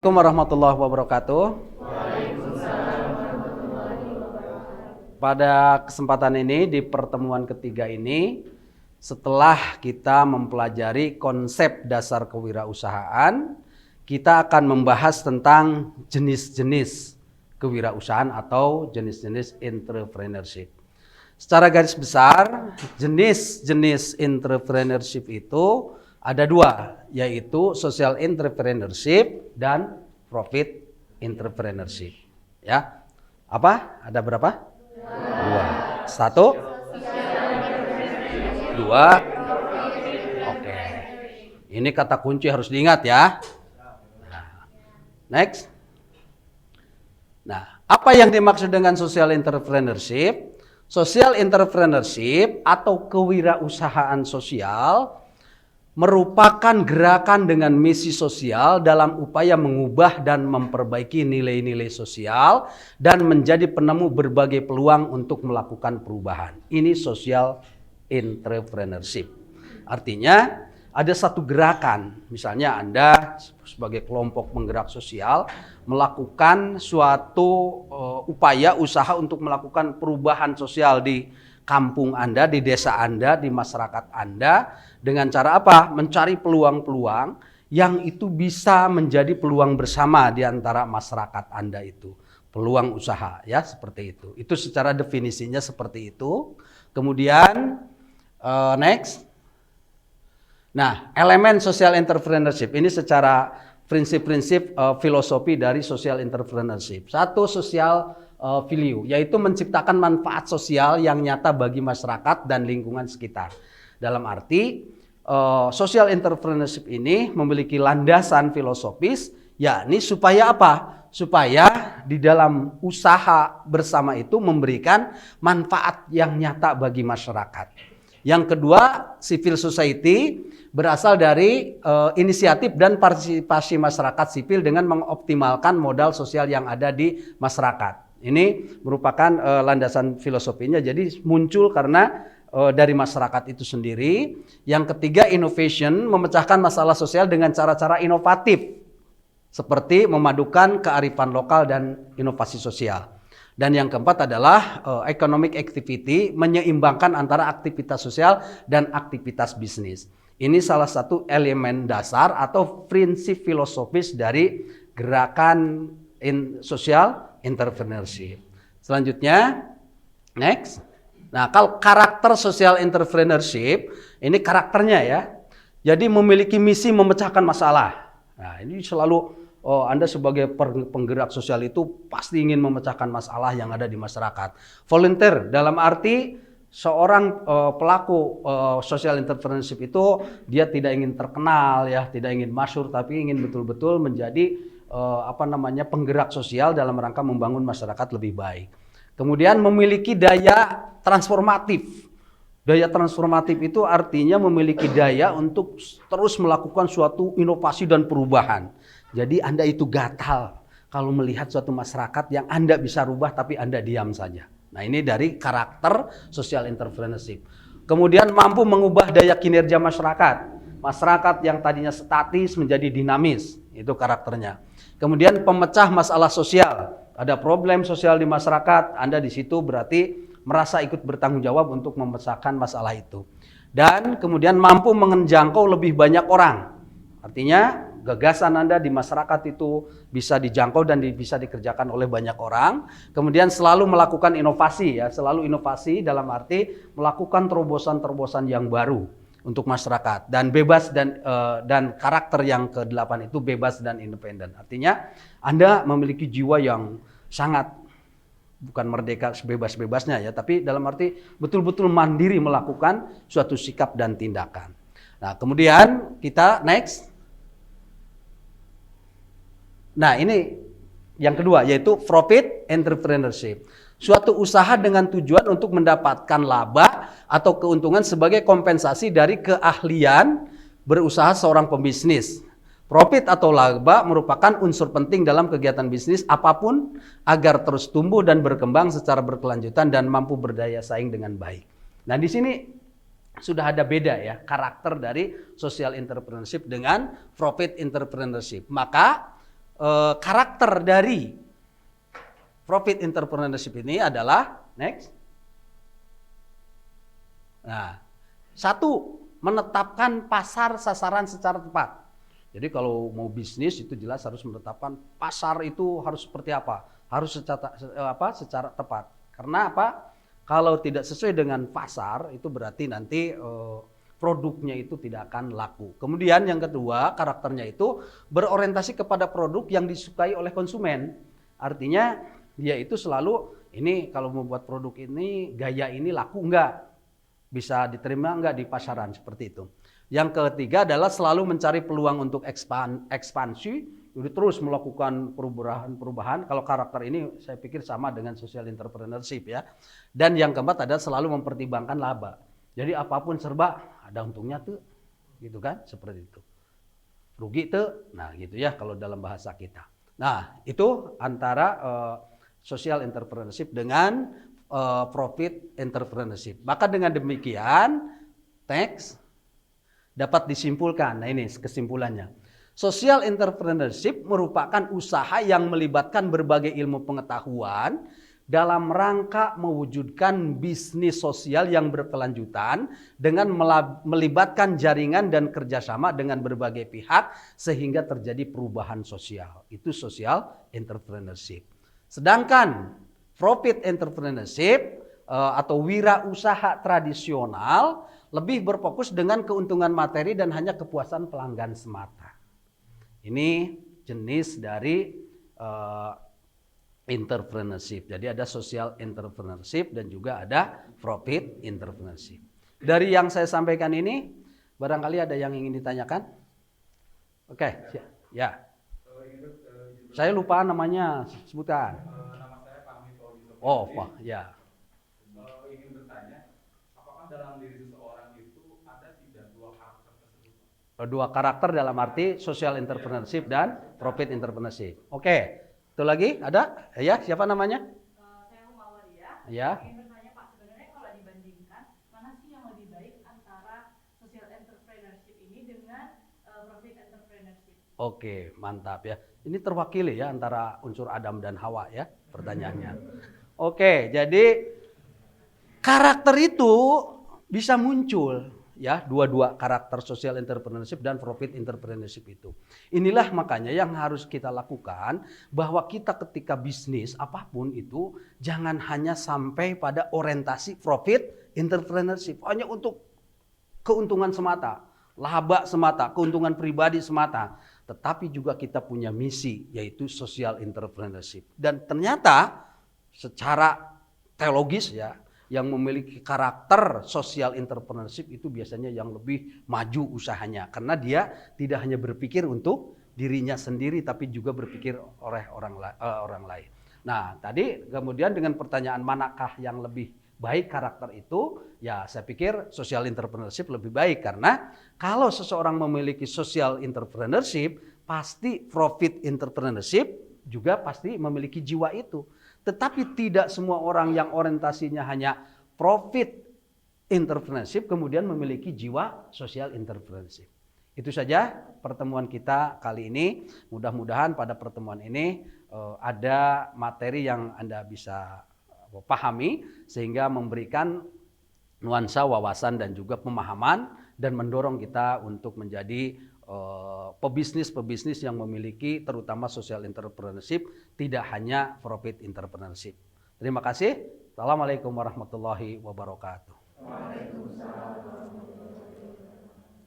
Assalamualaikum warahmatullahi wabarakatuh. Pada kesempatan ini, di pertemuan ketiga ini, setelah kita mempelajari konsep dasar kewirausahaan, kita akan membahas tentang jenis-jenis kewirausahaan atau jenis-jenis entrepreneurship. Secara garis besar, jenis-jenis entrepreneurship itu ada dua, yaitu social entrepreneurship dan profit entrepreneurship. Ya, apa? Ada berapa? Dua. Satu, dua. Oke. Ini kata kunci harus diingat ya. Next. Nah, apa yang dimaksud dengan social entrepreneurship? Social entrepreneurship atau kewirausahaan sosial merupakan gerakan dengan misi sosial dalam upaya mengubah dan memperbaiki nilai-nilai sosial dan menjadi penemu berbagai peluang untuk melakukan perubahan. Ini social entrepreneurship. Artinya ada satu gerakan, misalnya Anda sebagai kelompok penggerak sosial melakukan suatu upaya usaha untuk melakukan perubahan sosial di kampung Anda, di desa Anda, di masyarakat Anda, dengan cara apa? Mencari peluang-peluang yang itu bisa menjadi peluang bersama di antara masyarakat Anda itu. Peluang usaha ya, seperti itu. Itu secara definisinya seperti itu. Kemudian next. Nah, elemen social entrepreneurship ini secara prinsip-prinsip filosofi dari social entrepreneurship. Satu, social value, yaitu menciptakan manfaat sosial yang nyata bagi masyarakat dan lingkungan sekitar. Dalam arti social entrepreneurship ini memiliki landasan filosofis, yakni supaya apa? Supaya di dalam usaha bersama itu memberikan manfaat yang nyata bagi masyarakat. Yang kedua, civil society berasal dari inisiatif dan partisipasi masyarakat sipil dengan mengoptimalkan modal sosial yang ada di masyarakat. Ini merupakan landasan filosofinya, jadi muncul karena dari masyarakat itu sendiri. Yang ketiga, innovation, memecahkan masalah sosial dengan cara-cara inovatif, seperti memadukan kearifan lokal dan inovasi sosial. Dan yang keempat adalah economic activity, menyeimbangkan antara aktivitas sosial dan aktivitas bisnis. Ini salah satu elemen dasar atau prinsip filosofis dari gerakan social entrepreneurship. Selanjutnya, next. Nah, kalau karakter social entrepreneurship, ini karakternya ya. Jadi memiliki misi memecahkan masalah. Nah, ini selalu Anda sebagai penggerak sosial itu pasti ingin memecahkan masalah yang ada di masyarakat. Volunteer dalam arti seorang pelaku social entrepreneurship itu dia tidak ingin terkenal ya, tidak ingin masyhur, tapi ingin betul-betul menjadi penggerak sosial dalam rangka membangun masyarakat lebih baik. Kemudian memiliki daya transformatif. Daya transformatif itu artinya memiliki daya untuk terus melakukan suatu inovasi dan perubahan. Jadi Anda itu gatal kalau melihat suatu masyarakat yang Anda bisa rubah tapi Anda diam saja. Nah, ini dari karakter social entrepreneurship. Kemudian mampu mengubah daya kinerja masyarakat. Masyarakat yang tadinya statis menjadi dinamis, itu karakternya. Kemudian pemecah masalah sosial. Ada problem sosial di masyarakat, Anda di situ berarti merasa ikut bertanggung jawab untuk memecahkan masalah itu. Dan kemudian mampu menjangkau lebih banyak orang. Artinya gagasan Anda di masyarakat itu bisa dijangkau dan bisa dikerjakan oleh banyak orang. Kemudian selalu melakukan inovasi ya, selalu inovasi dalam arti melakukan terobosan-terobosan yang baru untuk masyarakat, dan bebas dan karakter yang ke-8 itu bebas dan independen. Artinya Anda memiliki jiwa yang sangat, bukan merdeka sebebas-bebasnya ya, tapi dalam arti betul-betul mandiri melakukan suatu sikap dan tindakan. Nah, kemudian kita next. Nah, ini yang kedua, yaitu profit entrepreneurship. Suatu usaha dengan tujuan untuk mendapatkan laba atau keuntungan sebagai kompensasi dari keahlian berusaha seorang pembisnis. Profit atau laba merupakan unsur penting dalam kegiatan bisnis apapun agar terus tumbuh dan berkembang secara berkelanjutan dan mampu berdaya saing dengan baik. Nah, di sini sudah ada beda ya karakter dari social entrepreneurship dengan profit entrepreneurship. Maka karakter dari profit entrepreneurship ini adalah next. Nah, satu, menetapkan pasar sasaran secara tepat. Jadi kalau mau bisnis itu jelas harus menetapkan pasar itu harus seperti apa, harus secara tepat. Karena apa? Kalau tidak sesuai dengan pasar itu berarti nanti produknya itu tidak akan laku. Kemudian yang kedua, karakternya itu berorientasi kepada produk yang disukai oleh konsumen. Artinya dia itu selalu ini kalau membuat produk ini gaya ini laku enggak? Bisa diterima enggak di pasaran seperti itu. Yang ketiga adalah selalu mencari peluang untuk ekspansi, jadi terus melakukan perubahan. Kalau karakter ini saya pikir sama dengan social entrepreneurship ya. Dan yang keempat adalah selalu mempertimbangkan laba. Jadi apapun serba ada untungnya tuh, gitu kan? Seperti itu. Rugi tuh, nah gitu ya kalau dalam bahasa kita. Nah itu antara social entrepreneurship dengan profit entrepreneurship. Maka dengan demikian teks dapat disimpulkan, nah ini kesimpulannya. Social entrepreneurship merupakan usaha yang melibatkan berbagai ilmu pengetahuan dalam rangka mewujudkan bisnis sosial yang berkelanjutan dengan melibatkan jaringan dan kerjasama dengan berbagai pihak sehingga terjadi perubahan sosial. Itu social entrepreneurship. Sedangkan profit entrepreneurship atau wirausaha tradisional lebih berfokus dengan keuntungan materi dan hanya kepuasan pelanggan semata. Ini jenis dari entrepreneurship. Jadi ada social entrepreneurship dan juga ada profit entrepreneurship. Dari yang saya sampaikan ini, barangkali ada yang ingin ditanyakan? Oke, ya. Saya lupa namanya, sebutkan. Nama saya Fahmi Fauzi. Oh, Pak, ya. Ingin bertanya, apakah dalam diri seseorang itu ada tidak dua karakter tersebut? Dua karakter dalam arti social entrepreneurship dan profit entrepreneurship. Oke, itu lagi ada? Ya, siapa namanya? Saya Humawadia. Ya. Ingin bertanya Pak, sebenarnya kalau dibandingkan mana sih yang lebih baik antara social entrepreneurship ini dengan profit entrepreneurship? Oke, mantap ya. Ini terwakili ya antara unsur Adam dan Hawa ya pertanyaannya. Oke, jadi karakter itu bisa muncul ya, dua-dua karakter social entrepreneurship dan profit entrepreneurship itu. Inilah makanya yang harus kita lakukan, bahwa kita ketika bisnis apapun itu jangan hanya sampai pada orientasi profit entrepreneurship hanya untuk keuntungan semata, laba semata, keuntungan pribadi semata, tetapi juga kita punya misi yaitu social entrepreneurship. Dan ternyata secara teologis ya, yang memiliki karakter social entrepreneurship itu biasanya yang lebih maju usahanya, karena dia tidak hanya berpikir untuk dirinya sendiri tapi juga berpikir oleh orang lain. Nah, tadi kemudian dengan pertanyaan manakah yang lebih baik karakter itu, ya saya pikir social entrepreneurship lebih baik, karena kalau seseorang memiliki social entrepreneurship pasti profit entrepreneurship juga pasti memiliki jiwa itu. Tetapi tidak semua orang yang orientasinya hanya profit entrepreneurship kemudian memiliki jiwa social entrepreneurship. Itu saja pertemuan kita kali ini. Mudah-mudahan pada pertemuan ini ada materi yang Anda bisa pahami sehingga memberikan nuansa wawasan dan juga pemahaman dan mendorong kita untuk menjadi pebisnis yang memiliki terutama social entrepreneurship, tidak hanya profit entrepreneurship. Terima kasih. Assalamualaikum warahmatullahi wabarakatuh.